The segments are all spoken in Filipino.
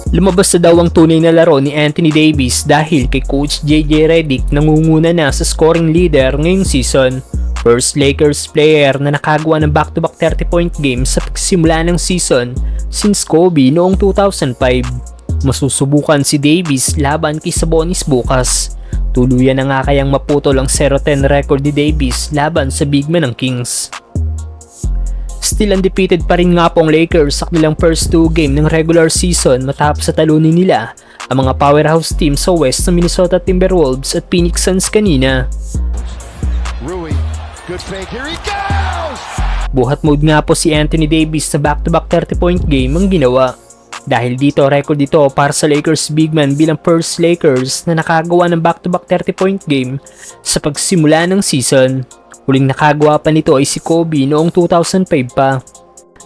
Lumabas na daw ang tunay na laro ni Anthony Davis dahil kay Coach JJ Redick nangunguna na sa scoring leader ngayong season. First Lakers player na nakagawa ng back-to-back 30-point game sa pagsimula ng season since Kobe noong 2005. Masusubukan si Davis laban kay Sabonis bukas. Tuluyan na nga kayang maputol ang 0-10 record ni Davis laban sa big man ng Kings. Still undefeated pa rin nga po ang Lakers sa kanilang first 2 game ng regular season matapos sa talunin nila ang mga powerhouse team sa West na Minnesota Timberwolves at Phoenix Suns kanina. Rui, good fake, here he goes! Buhat mode nga po si Anthony Davis na back-to-back 30-point game ang ginawa. Dahil dito, record ito para sa Lakers big man bilang first Lakers na nakagawa ng back-to-back 30-point game sa pagsimula ng season. Huling nakagawa pa nito ay si Kobe noong 2005 pa.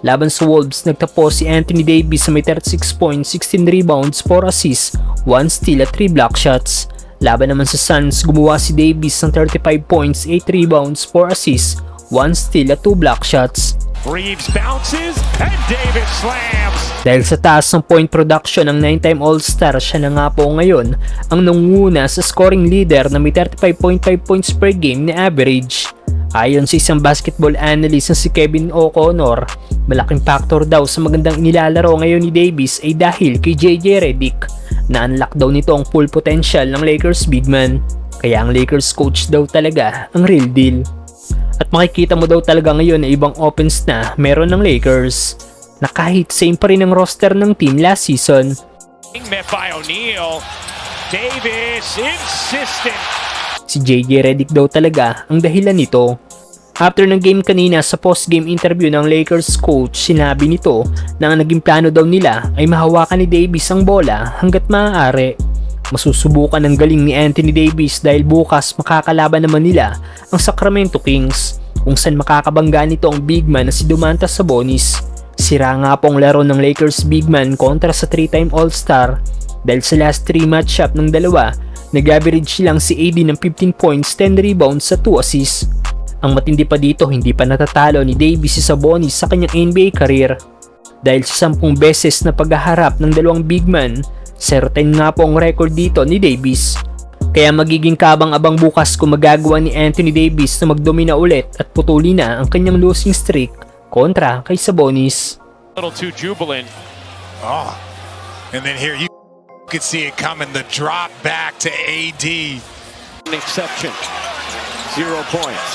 Laban sa Wolves, nagtapos si Anthony Davis sa may 36 points, 16 rebounds, 4 assists, 1 steal at 3 block shots. Laban naman sa Suns, gumawa si Davis ng 35 points, 8 rebounds, 4 assists, 1 steal at 2 block shots. Reeves bounces and Davis slams. Dahil sa taas ng point production ng 9-time All-Star, siya na nga po ngayon ang nanguna sa scoring leader na may 35.5 points per game na average. Ayon sa isang basketball analyst na si Kevin O'Connor, malaking factor daw sa magandang nilalaro ngayon ni Davis ay dahil kay JJ Redick na unlock daw nito ang full potential ng Lakers big man. Kaya ang Lakers coach daw talaga ang real deal. At makikita mo daw talaga ngayon na ibang offense na meron ng Lakers na kahit same pa rin ang roster ng team last season. Met by O'Neal. Davis insistent. Si JJ Redick daw talaga ang dahilan nito. After ng game kanina sa post-game interview ng Lakers coach, sinabi nito na ang naging plano daw nila ay mahawakan ni Davis ang bola hanggat maaari. Masusubukan ng galing ni Anthony Davis dahil bukas makakalaban naman nila ang Sacramento Kings kung saan makakabangga nito ang big man na si Domantas Sabonis. Sira nga po ang laro ng Lakers big man kontra sa 3-time All-Star dahil sa last 3 matchup ng dalawa, nag-average lang si AD ng 15 points, 10 rebounds sa 2 assists. Ang matindi pa dito, hindi pa natatalo ni Davis si Sabonis sa kanyang NBA career. Dahil sa 10 beses na paghaharap ng dalawang big man, 0-10 nga po ang record dito ni Davis. Kaya magiging kabang-abang bukas kung magagawa ni Anthony Davis na magdomina ulit at putuli na ang kanyang losing streak kontra kay Sabonis. A little too jubilant. Oh, and then here you could see it coming, the drop back to AD. An exception. 0 points.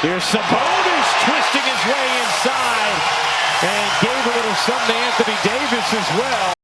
Here's Sabonis twisting his way inside and gave a little something to Anthony Davis as well.